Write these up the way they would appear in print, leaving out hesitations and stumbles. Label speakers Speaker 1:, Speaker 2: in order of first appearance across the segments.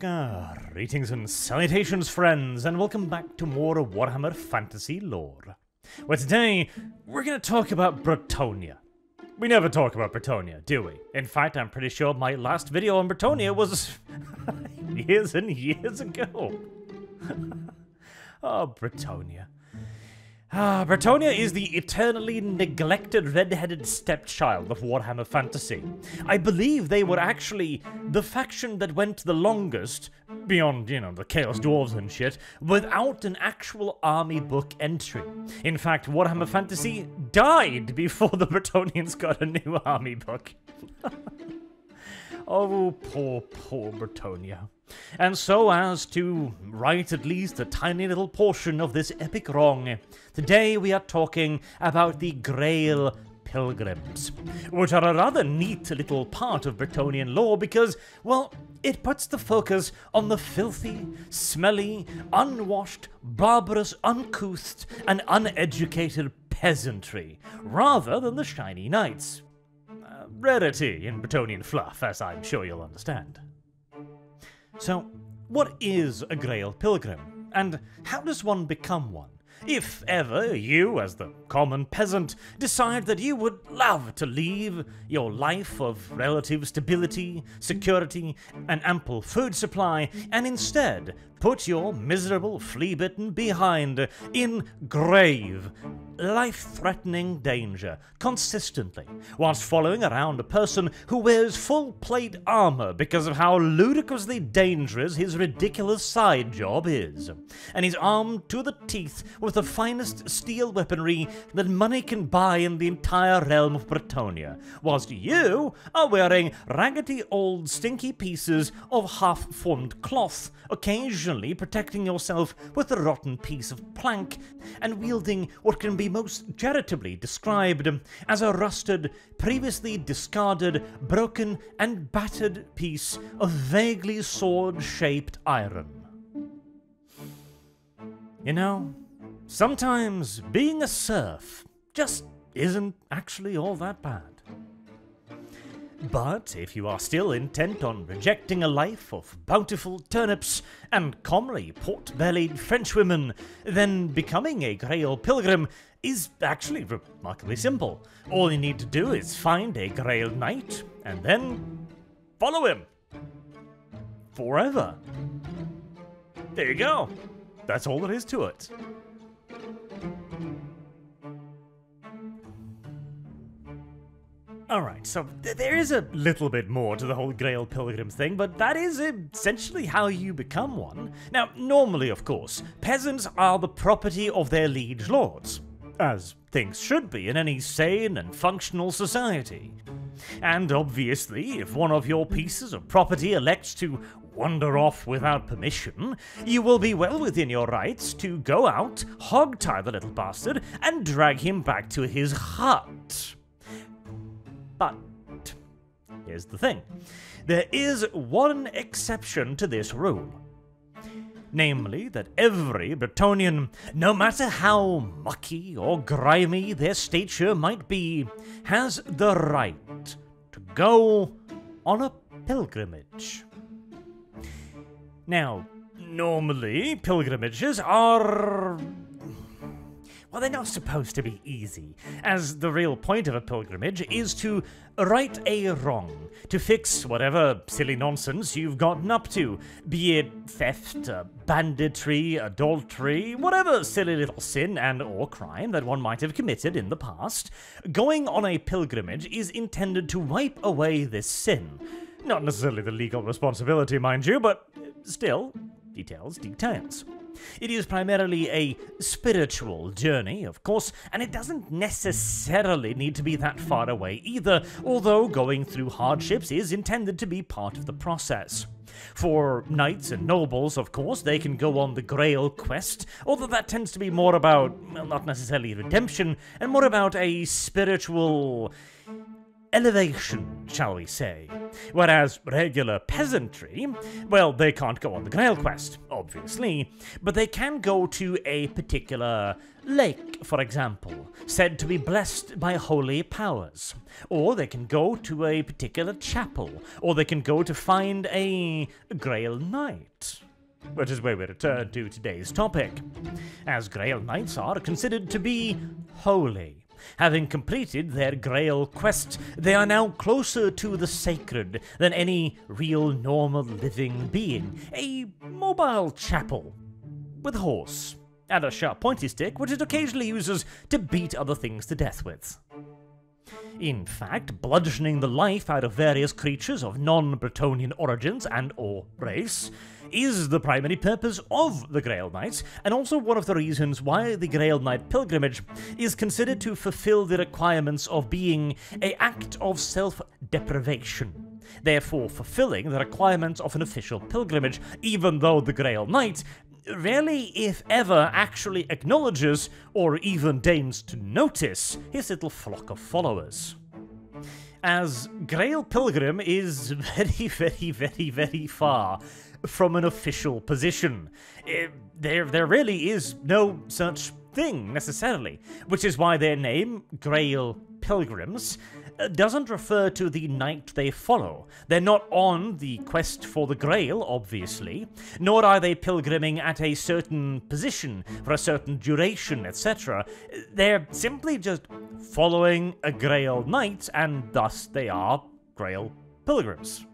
Speaker 1: Greetings and salutations, friends, and welcome back to more Warhammer fantasy lore. Where today, we're going to talk about Bretonnia. We never talk about Bretonnia, do we? In fact, I'm pretty sure my last video on Bretonnia was years and years ago. Oh, Bretonnia. Bretonnia is the eternally neglected red-headed stepchild of Warhammer Fantasy. I believe they were actually the faction that went the longest, beyond, the Chaos Dwarves and shit, without an actual army book entry. In fact, Warhammer Fantasy died before the Bretonnians got a new army book. Oh, poor Bretonnia. And so as to right at least a tiny little portion of this epic wrong, today we are talking about the Grail Pilgrims, which are a rather neat little part of Bretonnian lore because, well, it puts the focus on the filthy, smelly, unwashed, barbarous, uncouth, and uneducated peasantry, rather than the shiny knights. Rarity in Bretonnian fluff, as I'm sure you'll understand. So, what is a Grail Pilgrim, and how does one become one? If ever you, as the common peasant, decide that you would love to leave your life of relative stability, security, and ample food supply, and instead put your miserable flea-bitten behind in grave, life-threatening danger consistently, whilst following around a person who wears full plate armor because of how ludicrously dangerous his ridiculous side job is, and he's armed to the teeth with the finest steel weaponry that money can buy in the entire realm of Bretonnia, whilst you are wearing raggedy old stinky pieces of half-formed cloth, occasionally protecting yourself with a rotten piece of plank, and wielding what can be most charitably described as a rusted, previously discarded, broken, and battered piece of vaguely sword-shaped iron. You know, sometimes being a serf just isn't actually all that bad. But if you are still intent on rejecting a life of bountiful turnips and comely port-bellied Frenchwomen, then becoming a Grail Pilgrim is actually remarkably simple. All you need to do is find a Grail Knight, and then follow him. Forever. There you go. That's all there is to it. Alright, so there is a little bit more to the whole Grail Pilgrim thing, but that is essentially how you become one. Now, normally, of course, peasants are the property of their liege lords, as things should be in any sane and functional society. And obviously, if one of your pieces of property elects to wander off without permission, you will be well within your rights to go out, hog-tie the little bastard, and drag him back to his hut. But here's the thing. There is one exception to this rule. Namely, that every Bretonnian, no matter how mucky or grimy their stature might be, has the right to go on a pilgrimage. Now, normally, pilgrimages are... well, they're not supposed to be easy, as the real point of a pilgrimage is to right a wrong, to fix whatever silly nonsense you've gotten up to, be it theft, banditry, adultery, whatever silly little sin and or crime that one might have committed in the past. Going on a pilgrimage is intended to wipe away this sin. Not necessarily the legal responsibility, mind you, but still, details. It is primarily a spiritual journey, of course, and it doesn't necessarily need to be that far away either, although going through hardships is intended to be part of the process. For knights and nobles, of course, they can go on the Grail Quest, although that tends to be more about, well, not necessarily redemption, and more about a spiritual elevation, shall we say. Whereas regular peasantry, well, they can't go on the Grail Quest, obviously, but they can go to a particular lake, for example, said to be blessed by holy powers. Or they can go to a particular chapel, or they can go to find a Grail Knight. Which is where we return to today's topic, as Grail Knights are considered to be holy. Having completed their Grail Quest, they are now closer to the sacred than any real normal living being. A mobile chapel with a horse and a sharp pointy stick, which it occasionally uses to beat other things to death with. In fact, bludgeoning the life out of various creatures of non-Bretonnian origins and or race is the primary purpose of the Grail Knights, and also one of the reasons why the Grail Knight pilgrimage is considered to fulfill the requirements of being an act of self-deprivation, therefore fulfilling the requirements of an official pilgrimage, even though the Grail Knight rarely, if ever, actually acknowledges or even deigns to notice his little flock of followers. As Grail Pilgrim is very far from an official position. There really is no such thing, necessarily, which is why their name, Grail Pilgrims, doesn't refer to the knight they follow. They're not on the quest for the Grail, obviously, nor are they pilgriming at a certain position for a certain duration, etc. They're simply just following a Grail Knight, and thus they are Grail Pilgrims.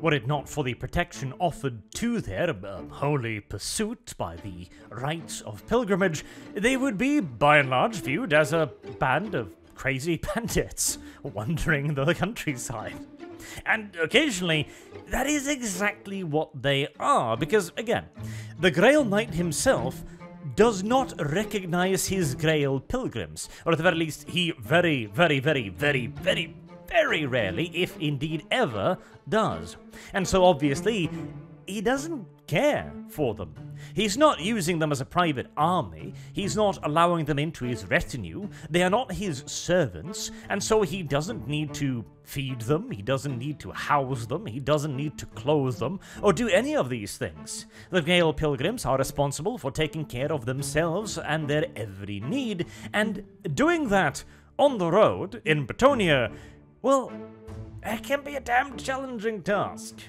Speaker 1: Were it not for the protection offered to their holy pursuit by the rites of pilgrimage, they would be, by and large, viewed as a band of crazy bandits wandering the countryside. And occasionally, that is exactly what they are, because, again, the Grail Knight himself does not recognize his Grail Pilgrims, or at the very least, he very rarely, if indeed ever, does. And so obviously, he doesn't care for them. He's not using them as a private army, he's not allowing them into his retinue, they are not his servants, and so he doesn't need to feed them, he doesn't need to house them, he doesn't need to clothe them, or do any of these things. The Grail Pilgrims are responsible for taking care of themselves and their every need, and doing that on the road in Bretonnia, well, it can be a damn challenging task,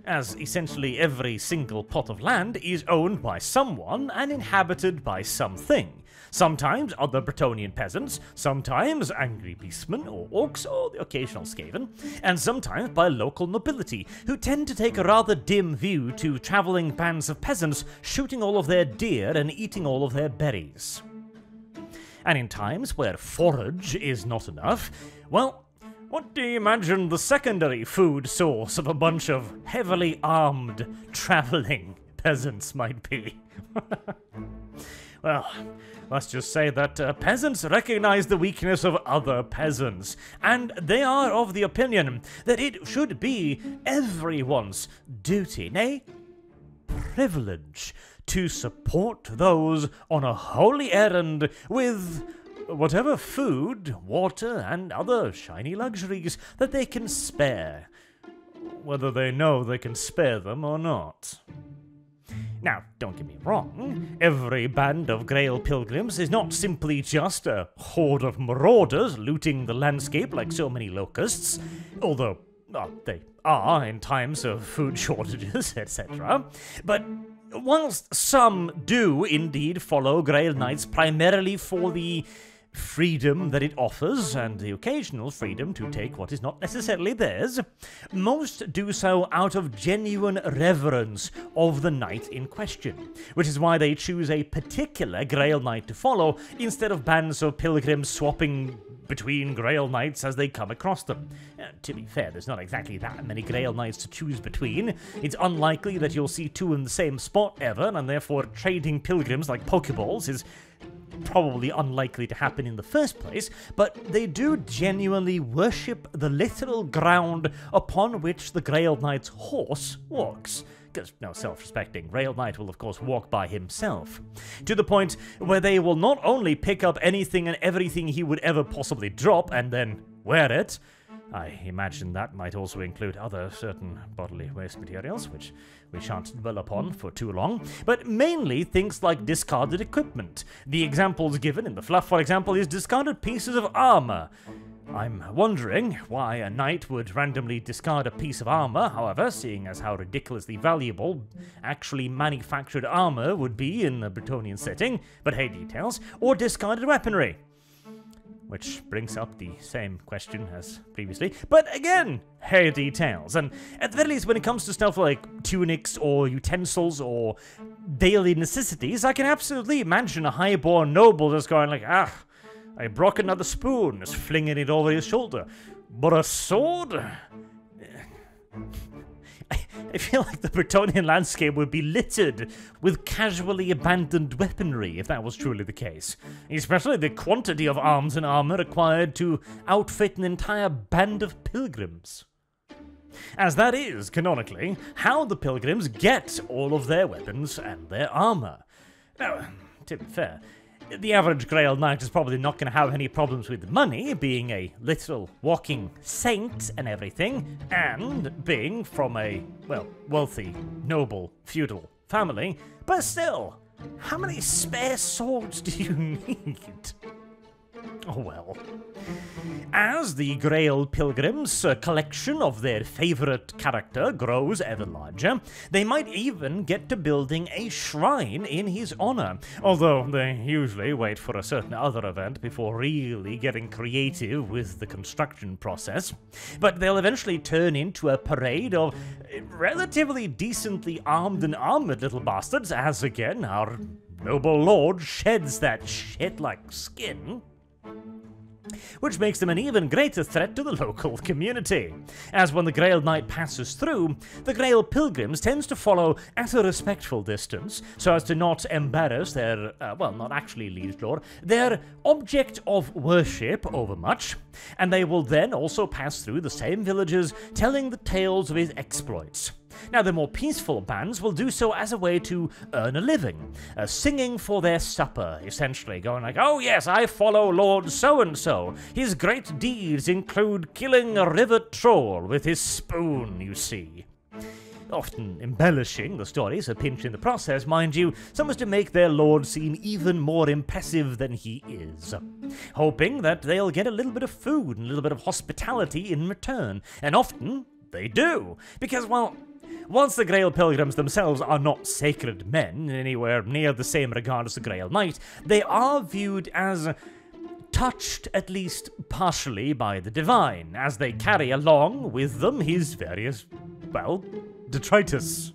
Speaker 1: as essentially every single plot of land is owned by someone and inhabited by something. Sometimes other Bretonnian peasants, sometimes angry beastmen or orcs or the occasional Skaven, and sometimes by local nobility, who tend to take a rather dim view to travelling bands of peasants shooting all of their deer and eating all of their berries. And in times where forage is not enough, well, what do you imagine the secondary food source of a bunch of heavily armed, travelling peasants might be? Well, let's just say that peasants recognize the weakness of other peasants, and they are of the opinion that it should be everyone's duty, nay, privilege, to support those on a holy errand with whatever food, water, and other shiny luxuries that they can spare, whether they know they can spare them or not. Now, don't get me wrong, every band of Grail Pilgrims is not simply just a horde of marauders looting the landscape like so many locusts, although they are in times of food shortages, etc. But whilst some do indeed follow Grail Knights primarily for the freedom that it offers, and the occasional freedom to take what is not necessarily theirs, most do so out of genuine reverence of the knight in question, which is why they choose a particular Grail Knight to follow, instead of bands of pilgrims swapping between Grail Knights as they come across them. To be fair, there's not exactly that many Grail Knights to choose between. It's unlikely that you'll see two in the same spot ever, and therefore trading pilgrims like Pokeballs is probably unlikely to happen in the first place, but they do genuinely worship the literal ground upon which the Grail Knight's horse walks. Because no self-respecting Grail Knight will of course walk by himself. To the point where they will not only pick up anything and everything he would ever possibly drop and then wear it, I imagine that might also include other certain bodily waste materials, which we shan't dwell upon for too long, but mainly things like discarded equipment. The examples given in the fluff, for example, is discarded pieces of armor. I'm wondering why a knight would randomly discard a piece of armor, however, seeing as how ridiculously valuable actually manufactured armor would be in a Bretonnian setting, but hey details, or discarded weaponry. Which brings up the same question as previously, but again, hey details. And at the very least, when it comes to stuff like tunics or utensils or daily necessities, I can absolutely imagine a highborn noble just going like, I broke another spoon, just flinging it over his shoulder. But a sword? I feel like the Bretonnian landscape would be littered with casually abandoned weaponry if that was truly the case. Especially the quantity of arms and armor required to outfit an entire band of pilgrims. As that is, canonically, how the pilgrims get all of their weapons and their armor. Now, to be fair, the average Grail Knight is probably not going to have any problems with money, being a literal walking saint and everything, and being from a, well, wealthy, noble, feudal family, but still, how many spare swords do you need? Oh well. As the Grail Pilgrims' collection of their favourite character grows ever larger, they might even get to building a shrine in his honour, although they usually wait for a certain other event before really getting creative with the construction process. But they'll eventually turn into a parade of relatively decently armed and armoured little bastards, as again our noble lord sheds that shit-like skin, which makes them an even greater threat to the local community. As when the Grail Knight passes through, the Grail Pilgrims tends to follow at a respectful distance, so as to not embarrass their, well, not actually liege lord, their object of worship overmuch, and they will then also pass through the same villages, telling the tales of his exploits. Now, the more peaceful bands will do so as a way to earn a living, singing for their supper, essentially, going like, oh yes, I follow Lord So-and-so. His great deeds include killing a river troll with his spoon, you see. Often embellishing the stories a pinch in the process, mind you, so as to make their lord seem even more impressive than he is. Hoping that they'll get a little bit of food and a little bit of hospitality in return, and often they do, because, well, once the Grail Pilgrims themselves are not sacred men, anywhere near the same regard as the Grail Knight, they are viewed as touched at least partially by the divine, as they carry along with them his various, well, detritus.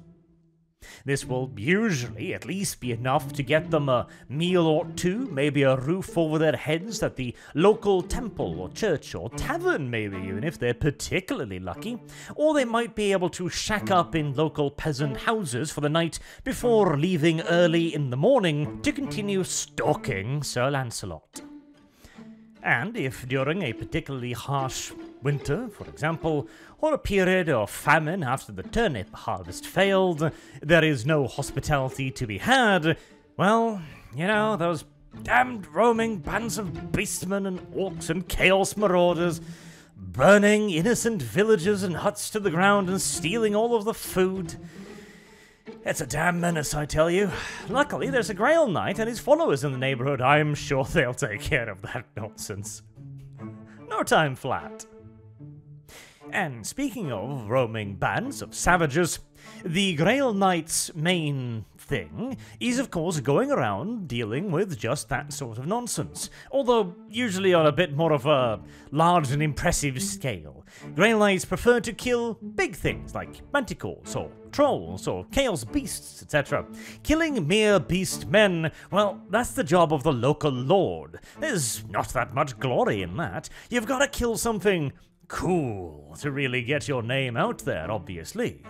Speaker 1: This will usually at least be enough to get them a meal or two, maybe a roof over their heads at the local temple or church or tavern, maybe even if they're particularly lucky, or they might be able to shack up in local peasant houses for the night before leaving early in the morning to continue stalking Sir Lancelot. And if during a particularly harsh winter, for example, or a period of famine after the turnip harvest failed, there is no hospitality to be had, well, you know, those damned roaming bands of beastmen and orcs and chaos marauders, burning innocent villages and huts to the ground and stealing all of the food. It's a damn menace, I tell you. Luckily, there's a Grail Knight and his followers in the neighborhood. I'm sure they'll take care of that nonsense. No time flat. And speaking of roaming bands of savages, the Grail Knight's main thing is, of course, going around dealing with just that sort of nonsense, although usually on a bit more of a large and impressive scale. Grail Knights prefer to kill big things like manticores or trolls or chaos beasts, etc. Killing mere beast men, well, that's the job of the local lord. There's not that much glory in that. You've got to kill something cool to really get your name out there, obviously.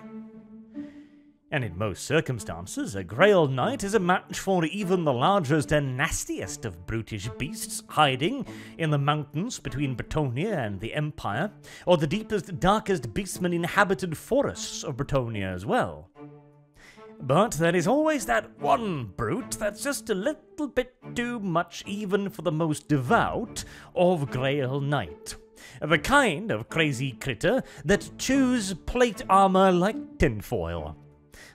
Speaker 1: And in most circumstances, a Grail Knight is a match for even the largest and nastiest of brutish beasts hiding in the mountains between Bretonnia and the Empire, or the deepest, darkest beastman-inhabited forests of Bretonnia as well. But there is always that one brute that's just a little bit too much even for the most devout of Grail Knight. The kind of crazy critter that chews plate armor like tinfoil.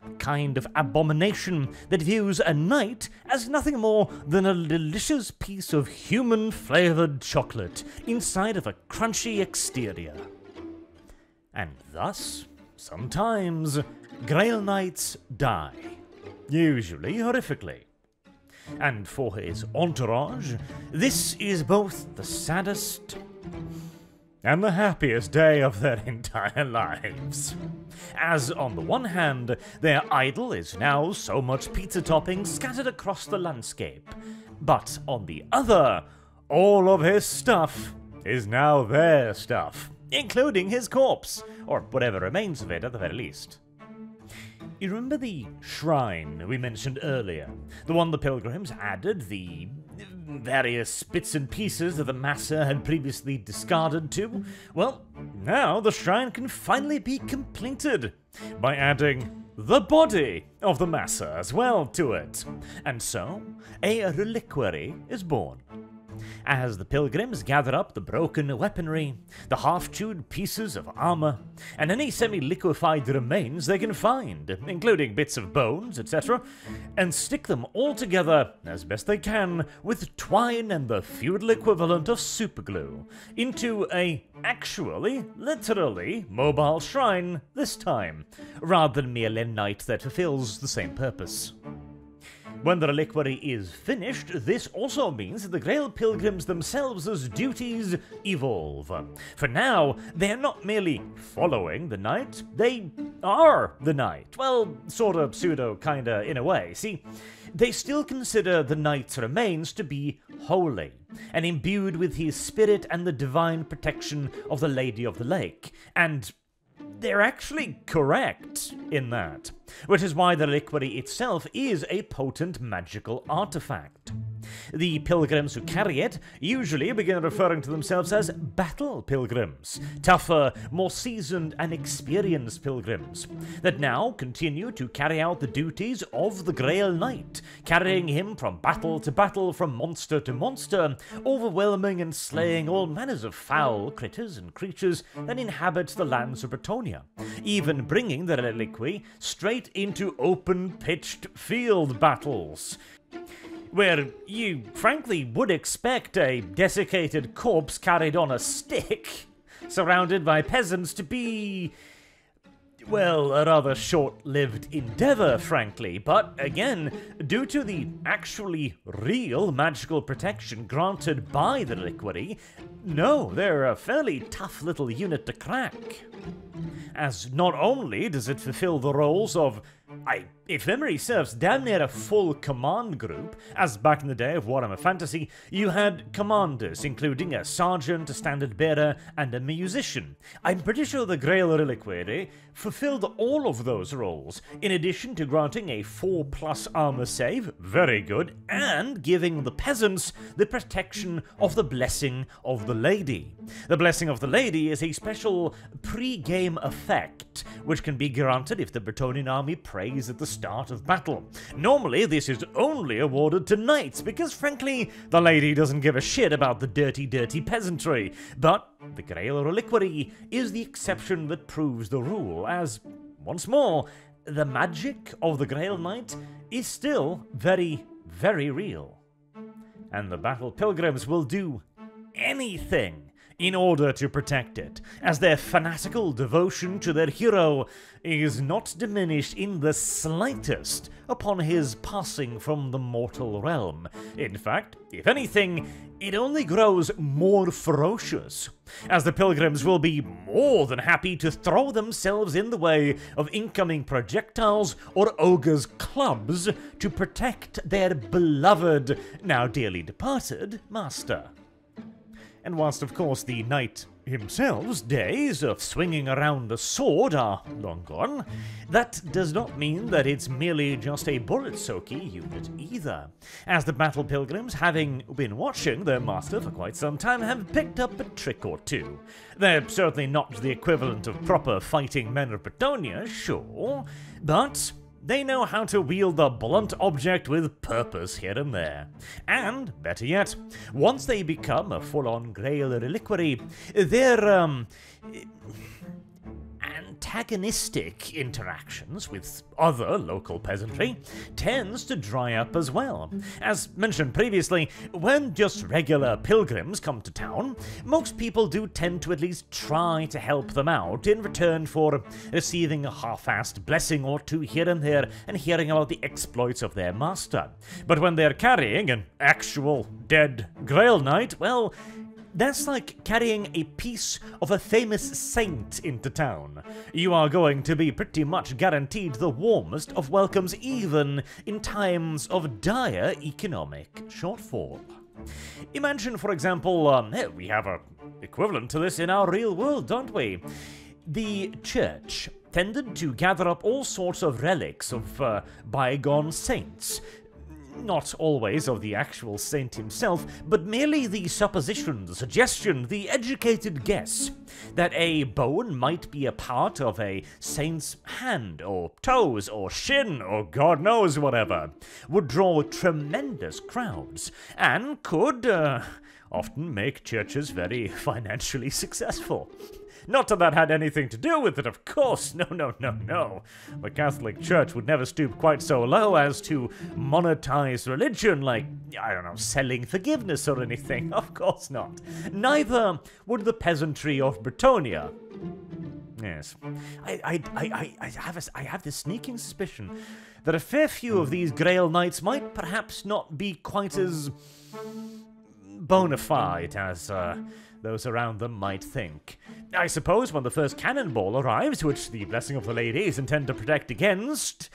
Speaker 1: The kind of abomination that views a knight as nothing more than a delicious piece of human-flavored chocolate inside of a crunchy exterior. And thus, sometimes, Grail Knights die, usually horrifically. And for his entourage, this is both the saddest and the happiest day of their entire lives. As on the one hand, their idol is now so much pizza toppings scattered across the landscape, but on the other, all of his stuff is now their stuff, including his corpse, or whatever remains of it at the very least. You remember the shrine we mentioned earlier? The one the Pilgrims added the various bits and pieces that the Massa had previously discarded to? Well, now the shrine can finally be completed by adding the body of the Massa as well to it. And so, a reliquary is born. As the Pilgrims gather up the broken weaponry, the half-chewed pieces of armor, and any semi-liquefied remains they can find, including bits of bones, etc., and stick them all together as best they can with twine and the feudal equivalent of superglue into a literally mobile shrine this time, rather than merely a knight that fulfills the same purpose. When the reliquary is finished, this also means that the Grail Pilgrims themselves' duties evolve. For now, they are not merely following the knight, they are the knight. Well, sorta, pseudo, kinda, in a way. See, they still consider the knight's remains to be holy, and imbued with his spirit and the divine protection of the Lady of the Lake, and they're actually correct in that, which is why the reliquary itself is a potent magical artifact. The pilgrims who carry it usually begin referring to themselves as battle pilgrims, tougher, more seasoned and experienced pilgrims, that now continue to carry out the duties of the Grail Knight, carrying him from battle to battle, from monster to monster, overwhelming and slaying all manners of foul critters and creatures that inhabit the lands of Bretonnia, even bringing the reliquary straight into open-pitched field battles, where you frankly would expect a desiccated corpse carried on a stick, surrounded by peasants, to be, well, a rather short-lived endeavor, frankly. But again, due to the actually real magical protection granted by the reliquary, no, they're a fairly tough little unit to crack. As not only does it fulfill the roles of, if memory serves, damn near a full command group, as back in the day of Warhammer Fantasy, you had commanders, including a sergeant, a standard bearer, and a musician. I'm pretty sure the Grail Reliquary fulfilled all of those roles, in addition to granting a 4+ armor save, very good, and giving the peasants the protection of the Blessing of the Lady. The Blessing of the Lady is a special pre-game effect, which can be granted if the Bretonnian army prays at the start of battle. Normally, this is only awarded to knights, because frankly, the lady doesn't give a shit about the dirty peasantry. But the Grail Reliquary is the exception that proves the rule, as, once more, the magic of the Grail Knight is still very, very real. And the Battle Pilgrims will do anything in order to protect it, as their fanatical devotion to their hero is not diminished in the slightest upon his passing from the mortal realm. In fact, if anything, it only grows more ferocious, as the Pilgrims will be more than happy to throw themselves in the way of incoming projectiles or ogres' clubs to protect their beloved, now dearly departed, master. And whilst, of course, the knight himself's days of swinging around the sword are long gone, that does not mean that it's merely just a bullet-soaky unit either, as the Battle Pilgrims, having been watching their master for quite some time, have picked up a trick or two. They're certainly not the equivalent of proper fighting men of Bretonnia, sure, but they know how to wield the blunt object with purpose here and there. And, better yet, once they become a full-on Grail reliquary, their, antagonistic interactions with other local peasantry tends to dry up as well. As mentioned previously, when just regular pilgrims come to town, most people do tend to at least try to help them out in return for receiving a half-assed blessing or two here and there and hearing about the exploits of their master. But when they're carrying an actual dead Grail Knight, well, that's like carrying a piece of a famous saint into town. You are going to be pretty much guaranteed the warmest of welcomes even in times of dire economic shortfall. Imagine, for example, we have a equivalent to this in our real world, don't we? The church tended to gather up all sorts of relics of bygone saints. Not always of the actual saint himself, but merely the supposition, the suggestion, the educated guess that a bone might be a part of a saint's hand, or toes, or shin, or God knows whatever, would draw tremendous crowds, and could often make churches very financially successful. Not that that had anything to do with it, of course. No. The Catholic Church would never stoop quite so low as to monetize religion, like, I don't know, selling forgiveness or anything. Of course not. Neither would the peasantry of Bretonnia. Yes. I have this sneaking suspicion that a fair few of these Grail Knights might perhaps not be quite as bona fide as those around them might think. I suppose when the first cannonball arrives, which the blessing of the ladies intend to protect against,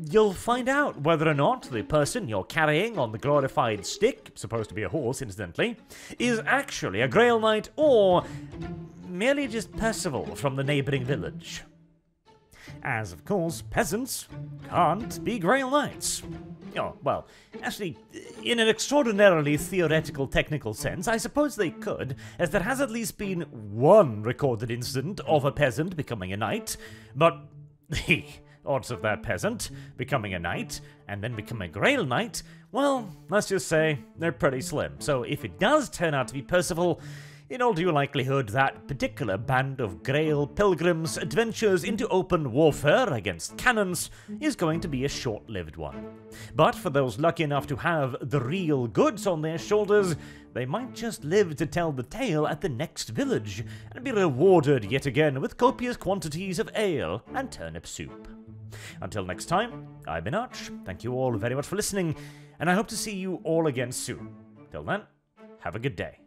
Speaker 1: you'll find out whether or not the person you're carrying on the glorified stick, supposed to be a horse incidentally, is actually a Grail Knight or merely just Percival from the neighbouring village. As, of course, peasants can't be Grail Knights. Oh, well, actually, in an extraordinarily theoretical, technical sense, I suppose they could, as there has at least been one recorded incident of a peasant becoming a knight, but the odds of that peasant becoming a knight and then becoming a Grail Knight, well, let's just say they're pretty slim. So if it does turn out to be Percival, in all due likelihood, that particular band of Grail Pilgrims' adventures into open warfare against cannons is going to be a short-lived one. But for those lucky enough to have the real goods on their shoulders, they might just live to tell the tale at the next village, and be rewarded yet again with copious quantities of ale and turnip soup. Until next time, I've been Arch. Thank you all very much for listening, and I hope to see you all again soon. Till then, have a good day.